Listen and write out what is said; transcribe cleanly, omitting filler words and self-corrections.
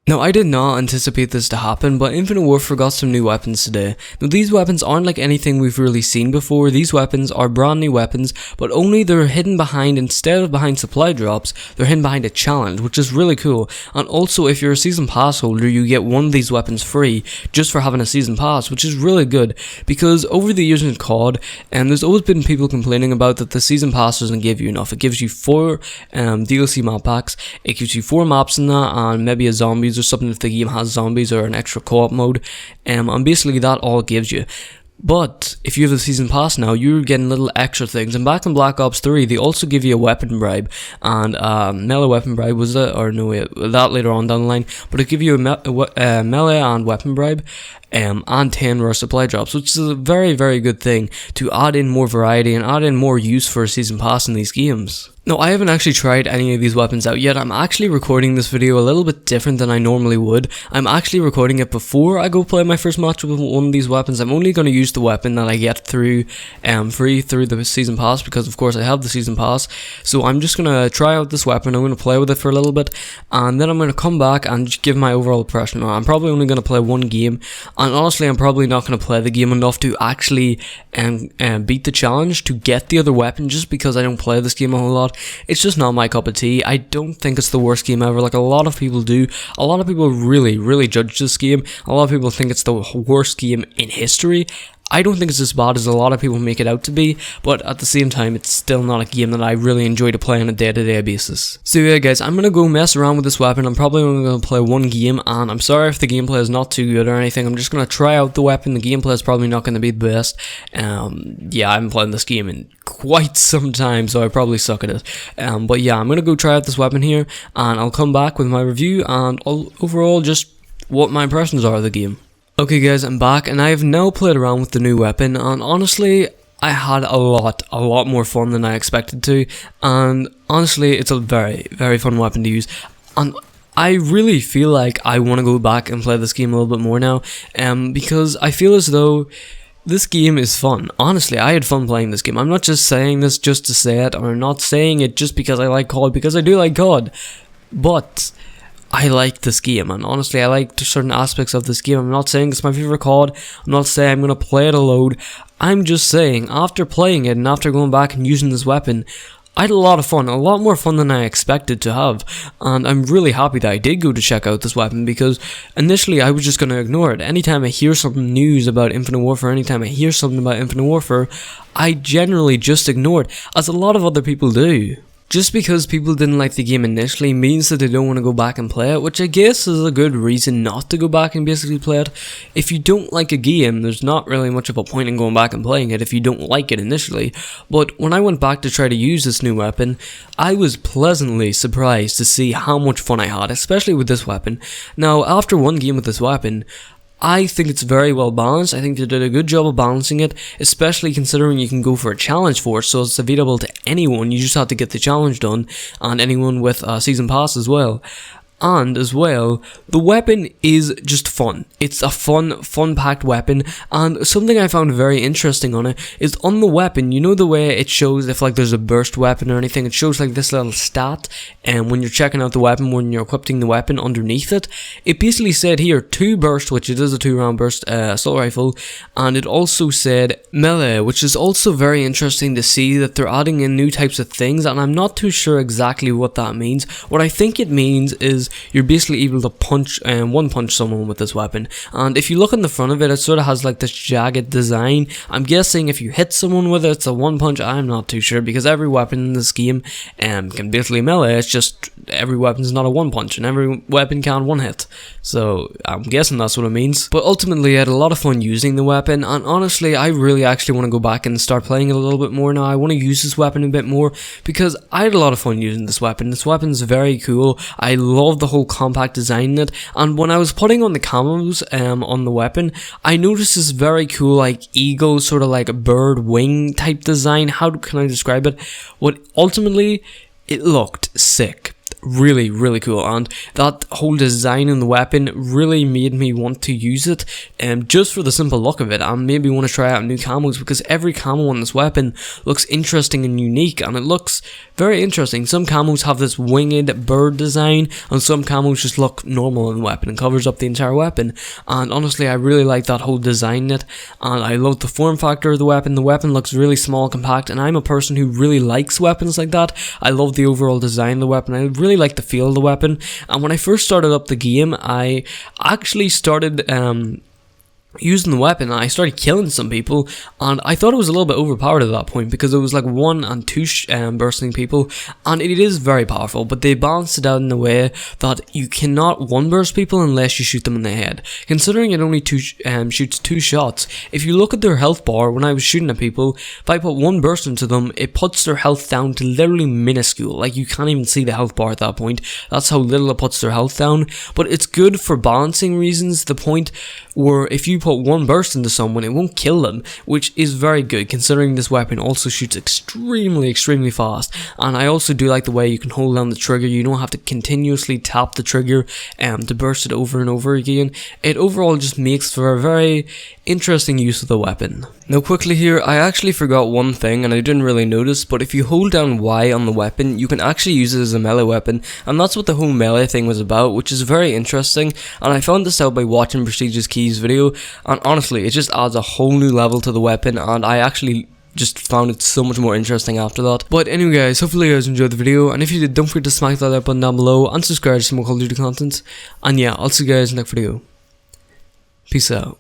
Now, I did not anticipate this to happen, but Infinite Warfare got some new weapons today. Now, these weapons aren't like anything we've really seen before. These weapons are brand new weapons, but only they're hidden behind, instead of behind supply drops, they're hidden behind a challenge, which is really cool. And also, if you're a season pass holder, you get one of these weapons free just for having a season pass, which is really good, because over the years in COD, there's always been people complaining about that the season pass doesn't give you enough. It gives you 4 DLC map packs, it gives you 4 maps in that, and maybe a zombies or something if the game has zombies or an extra co-op mode, and basically that all it gives you. But if you have the season pass now, you're getting little extra things. And back in Black Ops 3, they also give you a weapon bribe, and melee weapon bribe was it, or no, that later on down the line. But it give you a melee and weapon bribe, and 10 rare supply drops, which is a very, very good thing to add in more variety and add in more use for a season pass in these games. No, I haven't actually tried any of these weapons out yet. I'm actually recording this video a little bit different than I normally would. I'm actually recording it before I go play my first match with one of these weapons. I'm only going to use the weapon that I get through free through the season pass, because of course I have the season pass. So I'm just going to try out this weapon. I'm going to play with it for a little bit, and then I'm going to come back and just give my overall impression. I'm probably only going to play one game, and honestly I'm probably not going to play the game enough to actually beat the challenge to get the other weapon, just because I don't play this game a whole lot. It's just not my cup of tea. I don't think it's the worst game ever, like a lot of people do. A lot of people really, really judge this game. A lot of people think it's the worst game in history. I don't think it's as bad as a lot of people make it out to be, but at the same time, it's still not a game that I really enjoy to play on a day-to-day basis. So yeah guys, I'm gonna go mess around with this weapon. I'm probably only gonna play one game, and I'm sorry if the gameplay is not too good or anything. I'm just gonna try out the weapon. The gameplay is probably not gonna be the best. Yeah, I haven't played this game in quite some time, so I probably suck at it. But yeah, I'm gonna go try out this weapon here, and I'll come back with my review and overall just what my impressions are of the game. Okay guys, I'm back, and I have now played around with the new weapon, and honestly, I had a lot more fun than I expected to, and honestly, it's a very, very fun weapon to use, and I really feel like I want to go back and play this game a little bit more now, because I feel as though this game is fun. Honestly, I had fun playing this game. I'm not just saying this just to say it, or not saying it just because I like COD, because I do like COD, but I like this game, and honestly I like certain aspects of this game. I'm not saying it's my favorite COD, I'm not saying I'm gonna play it a load. I'm just saying, after playing it and after going back and using this weapon, I had a lot of fun, a lot more fun than I expected to have, and I'm really happy that I did go to check out this weapon, because initially I was just gonna ignore it. Anytime I hear some news about Infinite Warfare, anytime I hear something about Infinite Warfare, I generally just ignore it, as a lot of other people do. Just because people didn't like the game initially means that they don't want to go back and play it, which I guess is a good reason not to go back and basically play it. If you don't like a game, there's not really much of a point in going back and playing it if you don't like it initially. But when I went back to try to use this new weapon, I was pleasantly surprised to see how much fun I had, especially with this weapon. Now, after one game with this weapon, I think it's very well balanced. I think they did a good job of balancing it, especially considering you can go for a challenge for it, so it's available to anyone. You just have to get the challenge done, and anyone with a season pass as well. And as well, the weapon is just fun. It's a fun-packed weapon, and something I found very interesting on it is on the weapon, you know the way it shows if like there's a burst weapon or anything, it shows like this little stat, and when you're checking out the weapon, when you're equipping the weapon underneath it, it basically said here 2 burst, which it is a 2-round burst assault rifle, and it also said melee, which is also very interesting to see that they're adding in new types of things, and I'm not too sure exactly what that means. What I think it means is you're basically able to punch one punch someone with this weapon, and if you look on the front of it, it sort of has like this jagged design. I'm guessing if you hit someone with it, it's a one punch. I'm not too sure, because every weapon in this game can basically melee. It's just every weapon's not a one punch, and every weapon can one hit, so I'm guessing that's what it means. But ultimately I had a lot of fun using the weapon, and honestly I really actually want to go back and start playing it a little bit more now. I want to use this weapon a bit more, because I had a lot of fun using this weapon. This weapon's very cool. I love the whole compact design in it, and when I was putting on the camos on the weapon, I noticed this very cool like eagle, sort of like a bird wing type design. How can I describe it? What ultimately, it looked sick. really cool, and that whole design in the weapon really made me want to use it, just for the simple look of it, and maybe want to try out new camos, because every camo on this weapon looks interesting and unique, and it looks very interesting. Some camos have this winged bird design, and some camos just look normal in the weapon and covers up the entire weapon. And honestly, I really like that whole design in it, and I love the form factor of the weapon. The weapon looks really small, compact, and I'm a person who really likes weapons like that. I love the overall design of the weapon. I really like the feel of the weapon, and when I first started up the game, I actually started using the weapon, and I started killing some people, and I thought it was a little bit overpowered at that point, because it was like 1 and 2 bursting people, and it is very powerful, but they balanced it out in a way that you cannot 1 burst people unless you shoot them in the head. Considering it only shoots 2 shots, if you look at their health bar, when I was shooting at people, if I put 1 burst into them, it puts their health down to literally minuscule. Like, you can't even see the health bar at that point. That's how little it puts their health down, but it's good for balancing reasons, the point where if you put 1 burst into someone, it won't kill them, which is very good, considering this weapon also shoots extremely fast. And I also do like the way you can hold down the trigger. You don't have to continuously tap the trigger to burst it over and over again. It overall just makes for a very interesting use of the weapon. Now quickly here, I actually forgot one thing, and I didn't really notice, but if you hold down Y on the weapon, you can actually use it as a melee weapon, and that's what the whole melee thing was about, which is very interesting. And I found this out by watching Prestigious Keys video, and honestly, it just adds a whole new level to the weapon, and I actually just found it so much more interesting after that. But anyway guys, hopefully you guys enjoyed the video, and if you did, don't forget to smack that like button down below, and subscribe to some more Call of Duty content. And yeah, I'll see you guys in the next video. Peace out.